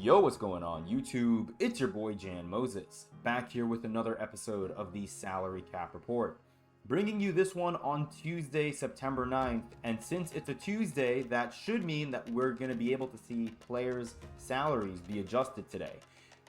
Yo, what's going on YouTube? It's your boy Jan Moses, back here with another episode of the Salary Cap Report. Bringing you this one on Tuesday, September 9th, and since it's a Tuesday, that should mean that we're going to be able to see players' salaries be adjusted today.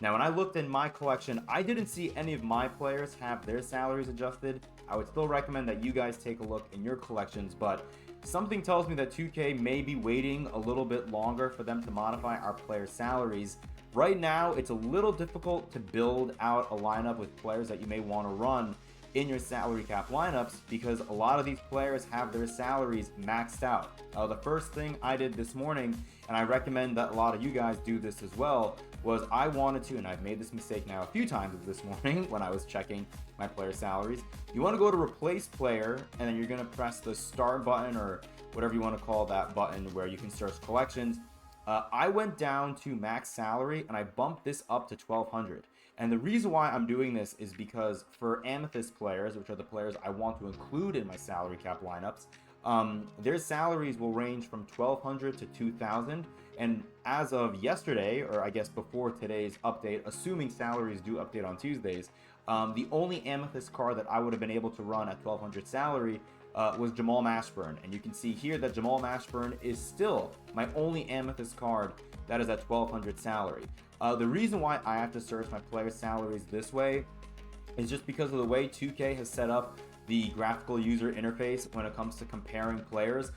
Now, when I looked in my collection, I didn't see any of my players have their salaries adjusted. I would still recommend that you guys take a look in your collections, but something tells me that 2K may be waiting a little bit longer for them to modify our players' salaries. Right now, it's a little difficult to build out a lineup with players that you may want to run in your salary cap lineups because a lot of these players have their salaries maxed out. The first thing I did this morning, and I recommend that a lot of you guys do this as well, was I wanted to, and I've made this mistake now a few times this morning when I was checking my player salaries. You want to go to replace player, and then you're going to press the start button or whatever you want to call that button where you can search collections. I went down to max salary and I bumped this up to 1200. And the reason why I'm doing this is because for Amethyst players, which are the players I want to include in my salary cap lineups, their salaries will range from 1200 to 2000. And as of yesterday, or I guess before today's update, assuming salaries do update on Tuesdays, the only Amethyst card that I would have been able to run at 1200 salary was Jamal Mashburn. And you can see here that Jamal Mashburn is still my only Amethyst card that is at 1200 salary. The reason why I have to search my player salaries this way is just because of the way 2K has set up the graphical user interface when it comes to comparing players.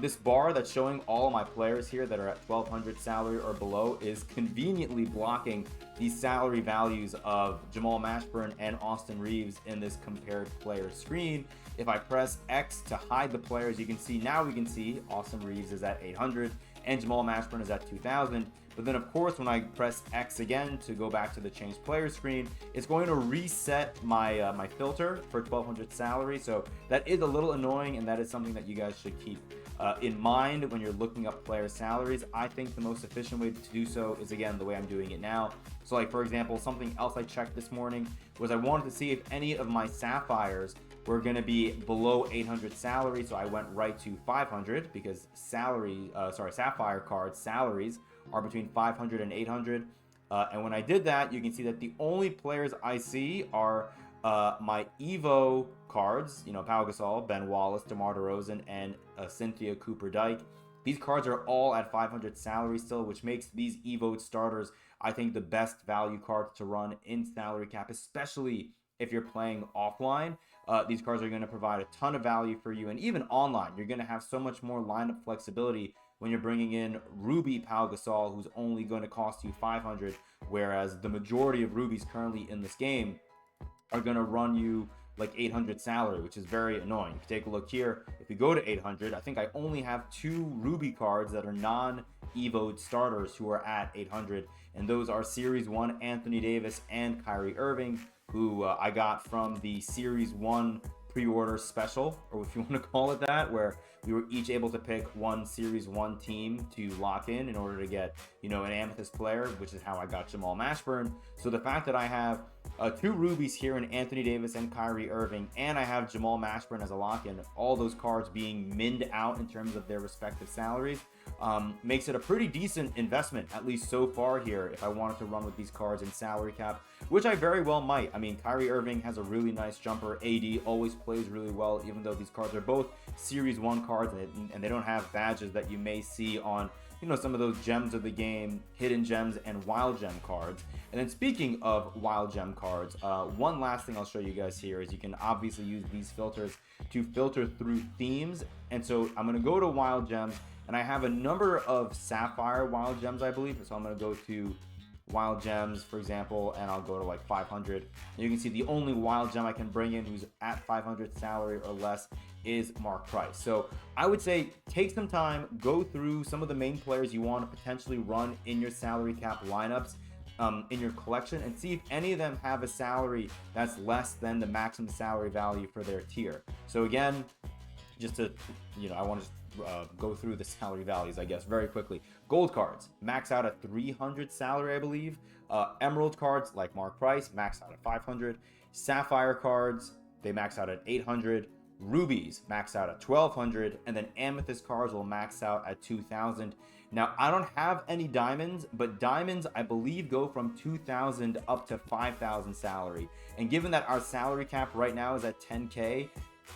This bar that's showing all of my players here that are at 1200 salary or below is conveniently blocking the salary values of Jamal Mashburn and Austin Reeves in this compared player screen. If I press X to hide the players, you can see now we can see Austin Reeves is at 800 and Jamal Mashburn is at 2000. But then of course, when I press X again to go back to the change player screen, it's going to reset my my filter for 1200 salary. So that is a little annoying, and that is something that you guys should keep in mind when you're looking up player salaries. I think the most efficient way to do so is, again, the way I'm doing it now. So like, for example, something else I checked this morning was I wanted to see if any of my Sapphires were going to be below 800 salary. So I went right to 500 because Sapphire cards salaries are between 500 and 800. And when I did that, you can see that the only players I see are my Evo cards, Pau Gasol, Ben Wallace, DeMar DeRozan, and Cynthia Cooper-Dyke. These cards are all at 500 salary still, which makes these Evo starters, I think, the best value cards to run in salary cap, especially if you're playing offline. These cards are going to provide a ton of value for you, and even online, you're going to have so much more lineup flexibility when you're bringing in Ruby Pau Gasol, who's only going to cost you 500, whereas the majority of Rubies currently in this game are going to run you like 800 salary, which is very annoying. If you take a look here, if you go to 800, I think I only have 2 Ruby cards that are non-Evoed starters who are at 800, and those are Series 1 Anthony Davis and Kyrie Irving, who I got from the Series 1 pre-order special, or if you want to call it that, where we were each able to pick one Series 1 team to lock in order to get, an Amethyst player, which is how I got Jamal Mashburn. So the fact that I have 2 Rubies here in Anthony Davis and Kyrie Irving, and I have Jamal Mashburn as a lock-in, all those cards being minned out in terms of their respective salaries, makes it a pretty decent investment, at least so far here, if I wanted to run with these cards in salary cap, which I very well might. I mean, Kyrie Irving has a really nice jumper. AD always plays really well, even though these cards are both Series 1 cards, and they don't have badges that you may see on some of those gems of the game, hidden gems and wild gem cards. And then speaking of wild gem cards, one last thing I'll show you guys here is you can obviously use these filters to filter through themes. And so I'm going to go to wild gems, and I have a number of Sapphire wild gems, I believe. So I'm going to go to wild gems, for example, and I'll go to like 500. And you can see the only wild gem I can bring in who's at 500 salary or less is Mark Price. So I would say take some time, go through some of the main players you want to potentially run in your salary cap lineups in your collection, and see if any of them have a salary that's less than the maximum salary value for their tier. So again, just to, I want to go through the salary values, I guess, very quickly. Gold cards max out at 300 salary, I believe. Emerald cards like Mark Price max out at 500. Sapphire cards, they max out at 800. Rubies max out at 1200, and then amethyst cards will max out at 2000. Now, I don't have any diamonds, but diamonds, I believe, go from 2,000 up to 5,000 salary. And given that our salary cap right now is at 10K,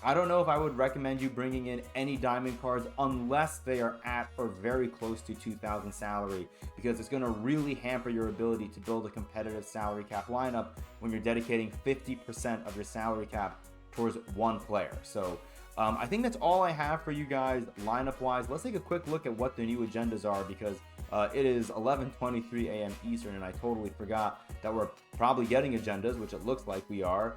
I don't know if I would recommend you bringing in any diamond cards unless they are at or very close to 2,000 salary, because it's going to really hamper your ability to build a competitive salary cap lineup when you're dedicating 50% of your salary cap towards one player. So I think that's all I have for you guys lineup wise. Let's take a quick look at what the new agendas are, because it is 11:23 a.m. Eastern and I totally forgot that we're probably getting agendas, which it looks like we are.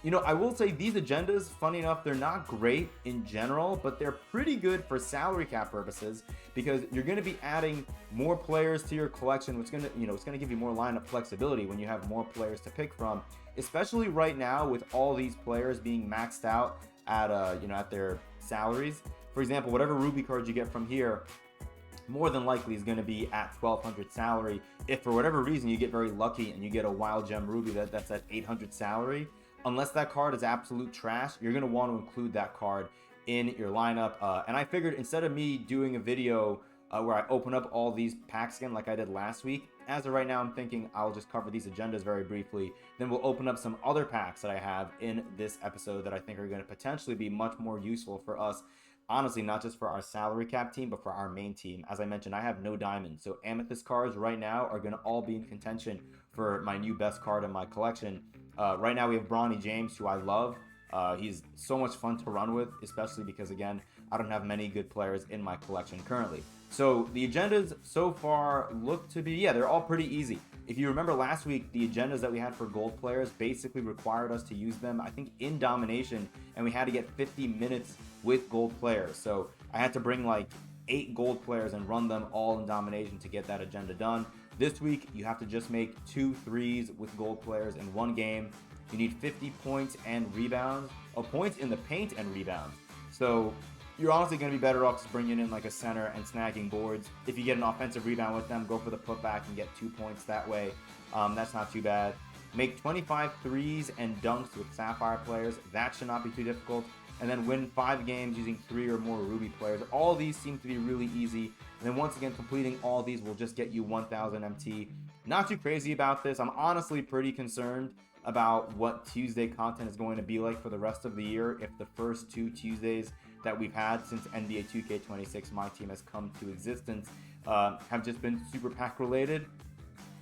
You know, I will say these agendas, funny enough, they're not great in general, but they're pretty good for salary cap purposes, because you're going to be adding more players to your collection, which is going to, you know, it's going to give you more lineup flexibility when you have more players to pick from, especially right now with all these players being maxed out at, you know, at their salaries. For example, whatever Ruby cards you get from here, more than likely is going to be at 1,200 salary. If for whatever reason you get very lucky and you get a wild gem Ruby that's at 800 salary, unless that card is absolute trash, you're going to want to include that card in your lineup. And I figured instead of me doing a video where I open up all these packs again like I did last week, as of right now, I'm thinking I'll just cover these agendas very briefly. Then we'll open up some other packs that I have in this episode that I think are going to potentially be much more useful for us. Honestly, not just for our salary cap team, but for our main team. As I mentioned, I have no diamonds, so amethyst cards right now are going to all be in contention for my new best card in my collection. Right now we have Bronny James, who I love. He's so much fun to run with, especially because, again, I don't have many good players in my collection currently. So the agendas so far look to be, yeah, they're all pretty easy. If you remember last week, the agendas that we had for gold players basically required us to use them, I think, in domination, and we had to get 50 minutes with gold players. So I had to bring like 8 gold players and run them all in domination to get that agenda done. This week, you have to just make 2 threes with gold players in one game. You need 50 points and rebounds, points in the paint and rebounds. So you're honestly going to be better off just bringing in like a center and snagging boards. If you get an offensive rebound with them, go for the putback and get 2 points that way. That's not too bad. Make 25 threes and dunks with Sapphire players. That should not be too difficult. And then win 5 games using 3 or more Ruby players. All these seem to be really easy. And then once again, completing all these will just get you 1,000 MT. Not too crazy about this. I'm honestly pretty concerned about what Tuesday content is going to be like for the rest of the year if the first 2 Tuesdays that we've had since NBA 2K26 MyTeam has come to existence have just been super pack related.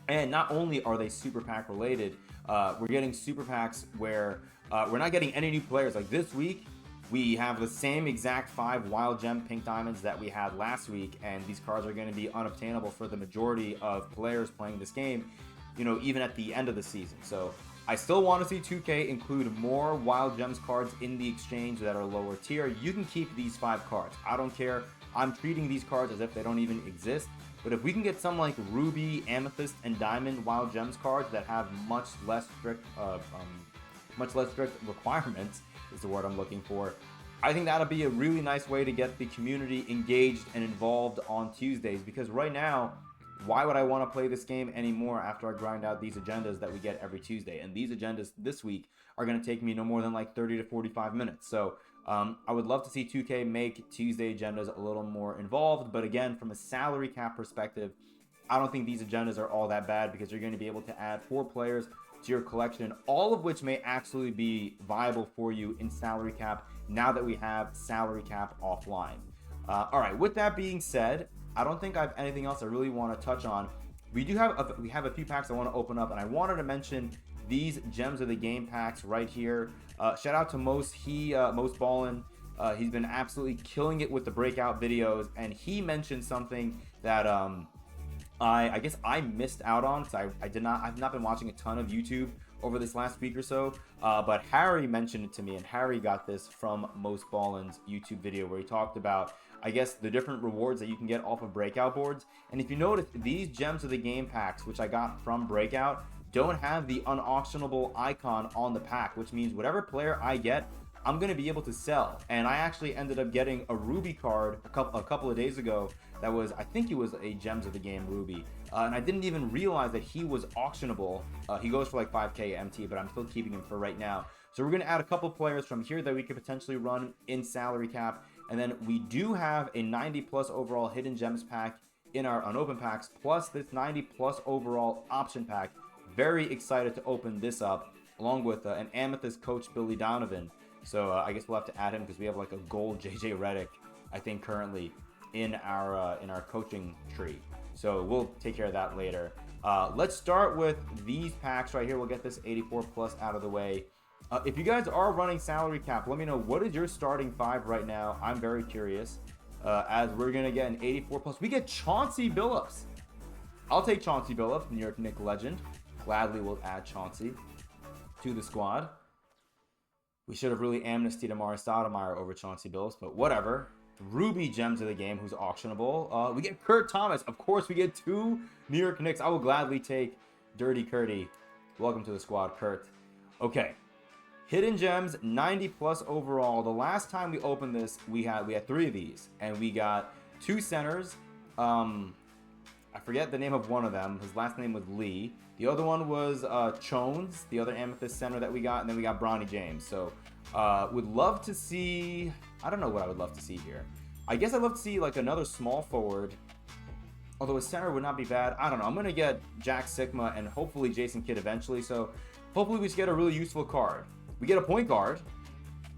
And not only are they super pack related, we're getting super packs where we're not getting any new players. Like this week, we have the same exact 5 wild gem pink diamonds that we had last week, and these cards are going to be unobtainable for the majority of players playing this game, you know, even at the end of the season. So I still want to see 2K include more wild gems cards in the exchange that are lower tier. You can keep these 5 cards. I don't care. I'm treating these cards as if they don't even exist. But if we can get some like Ruby, Amethyst, and Diamond wild gems cards that have much less strict requirements, is the word I'm looking for, I think that'll be a really nice way to get the community engaged and involved on Tuesdays. Because right now, why would I want to play this game anymore after I grind out these agendas that we get every Tuesday? And these agendas this week are going to take me no more than like 30 to 45 minutes. So I would love to see 2K make Tuesday agendas a little more involved. But again, from a salary cap perspective, I don't think these agendas are all that bad, because you're going to be able to add 4 players to your collection, all of which may actually be viable for you in salary cap now that we have salary cap offline. All right, with that being said, I don't think I have anything else I really want to touch on. We have a few packs I want to open up, and I wanted to mention these Gems of the Game packs right here. Shout out to Most. Most Ballin. He's been absolutely killing it with the breakout videos, and he mentioned something that I guess I missed out on, because I've not been watching a ton of YouTube over this last week or so, but Harry mentioned it to me, and Harry got this from Most Ballin's YouTube video where he talked about, I guess, the different rewards that you can get off of breakout boards. And if you notice, these Gems of the Game packs, which I got from breakout, don't have the unauctionable icon on the pack, which means whatever player I get, I'm going to be able to sell. And I actually ended up getting a Ruby card a couple of days ago that was, I think he was a Gems of the Game Ruby. And I didn't even realize that he was auctionable. He goes for like 5k MT, but I'm still keeping him for right now. So we're going to add a couple players from here that we could potentially run in salary cap. And then we do have a 90 plus overall hidden gems pack in our unopened packs, plus this 90 plus overall option pack. Very excited to open this up, along with an Amethyst coach Billy Donovan. So I guess we'll have to add him because we have like a gold JJ Redick, I think, currently in our coaching tree. So we'll take care of that later. Let's start with these packs right here. We'll get this 84 plus out of the way. If you guys are running salary cap, let me know, what is your starting 5 right now? I'm very curious. As we're gonna get an 84 plus. We get Chauncey Billups. I'll take Chauncey Billups, New York Knicks legend. Gladly will add Chauncey to the squad. We should have really amnestied Amari Stoudemire over Chauncey Billups, but whatever. Ruby Gems of the Game, who's auctionable. We get Kurt Thomas. Of course, we get 2 New York Knicks. I will gladly take Dirty Curdy. Welcome to the squad, Kurt. Okay. Hidden Gems, 90 plus overall. The last time we opened this, we had 3 of these, and we got 2 centers. I forget the name of one of them. His last name was Lee. The other one was Chones, the other Amethyst center that we got, and then we got Bronny James. So would love to see, I don't know what I would love to see here. I guess I'd love to see like another small forward, although a center would not be bad. I don't know. I'm going to get Jack Sigma and hopefully Jason Kidd eventually. So hopefully we just get a really useful card. We get a point guard,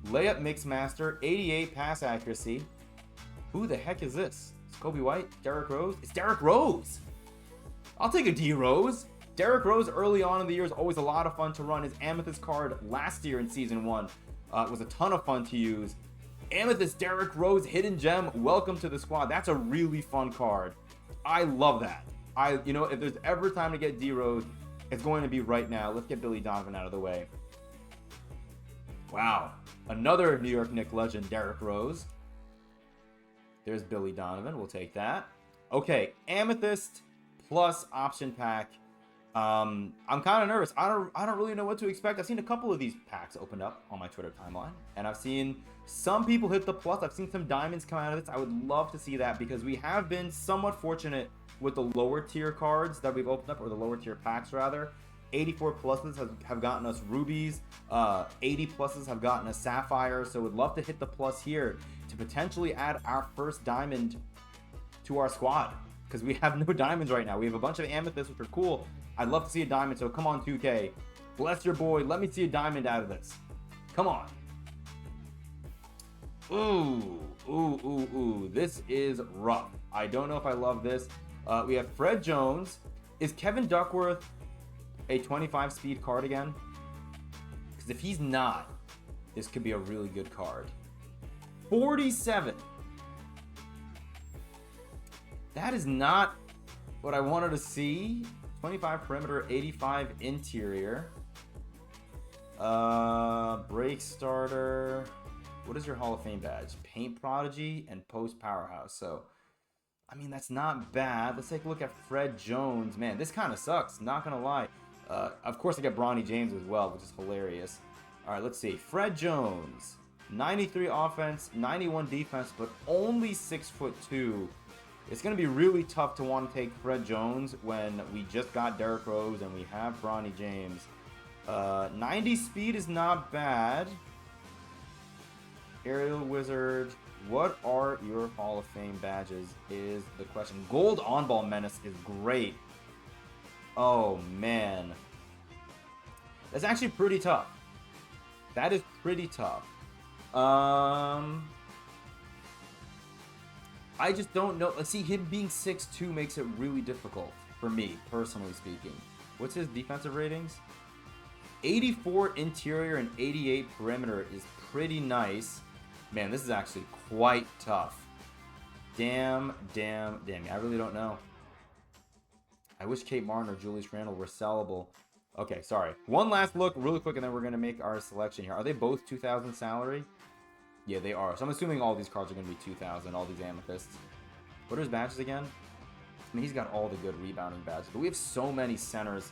layup mix master, 88 pass accuracy. Who the heck is this? It's Kobe White, Derrick Rose. It's Derrick Rose. I'll take a D Rose. Derrick Rose early on in the year is always a lot of fun to run. His Amethyst card last year in season 1 was a ton of fun to use. Amethyst Derrick Rose hidden gem. Welcome to the squad. That's a really fun card. I love that. If there's ever time to get D Rose, it's going to be right now. Let's get Billy Donovan out of the way. Wow. Another New York Knicks legend, Derrick Rose. There's Billy Donovan. We'll take that. Okay, Amethyst plus option pack. I'm kind of nervous. I don't really know what to expect. I've seen a couple of these packs opened up on my Twitter timeline, and I've seen some people hit the plus. I've seen some diamonds come out of this. I would love to see that because we have been somewhat fortunate with the lower tier cards that we've opened up, or the lower tier packs rather. 84 pluses have gotten us rubies. 80 pluses have gotten us sapphire. So would love to hit the plus here to potentially add our first diamond to our squad, because we have no diamonds right now. We have a bunch of amethysts, which are cool. I'd love to see a diamond. So come on, 2K, bless your boy. Let me see a diamond out of this. Come on. Ooh. This is rough. I don't know if I love this. We have Fred Jones. Is Kevin Duckworth a 25 speed card again? Because if he's not, this could be a really good card. 47. That is not what I wanted to see. 25 perimeter, 85 interior. Break starter. What is your Hall of Fame badge? Paint prodigy and post powerhouse. So I mean, that's not bad. Let's take a look at Fred Jones. Man, this kind of sucks, not gonna lie. Of course, I get Bronny James as well, which is hilarious. All right, let's see. Fred Jones, 93 offense, 91 defense, but only 6'2". It's going to be really tough to want to take Fred Jones when we just got Derrick Rose and we have Bronny James. 90 speed is not bad. Aerial Wizard. What are your Hall of Fame badges is the question. Gold on-ball menace is great. Oh, man. That's actually pretty tough. That is pretty tough. I just don't know. Let's see, him being 6'2" makes it really difficult for me, personally speaking. What's his defensive ratings? 84 interior and 88 perimeter is pretty nice. Man, this is actually quite tough. Damn. I really don't know. I wish Kate Martin or Julius Randle were sellable. Okay, sorry. One last look really quick, and then we're going to make our selection here. Are they both 2,000 salary? Yeah, they are. So I'm assuming all these cards are going to be 2,000, all these amethysts. What are his badges again? I mean, he's got all the good rebounding badges, but we have so many centers.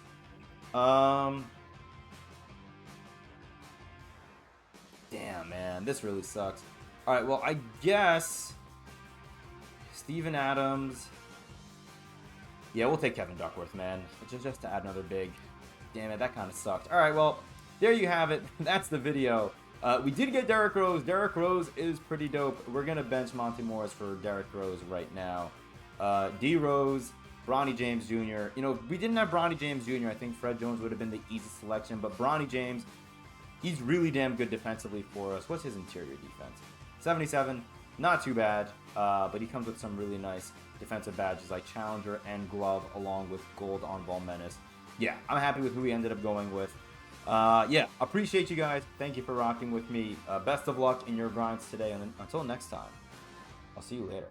Damn, man. This really sucks. All right, well, I guess Steven Adams. Yeah, we'll take Kevin Duckworth, man. Just to add another big. Damn it, that kind of sucked. All right, well, there you have it. That's the video. We did get Derrick Rose. Derrick Rose is pretty dope. We're going to bench Monty Morris for Derrick Rose right now. D. Rose, Bronny James Jr. You know, if we didn't have Bronny James Jr., I think Fred Jones would have been the easy selection. But Bronny James, he's really damn good defensively for us. What's his interior defense? 77. Not too bad. But he comes with some really nice defensive badges like Challenger and Glove, along with Gold on Ball Menace. Yeah, I'm happy with who we ended up going with. Yeah, appreciate you guys. Thank you for rocking with me. Best of luck in your grinds today. And until next time, I'll see you later.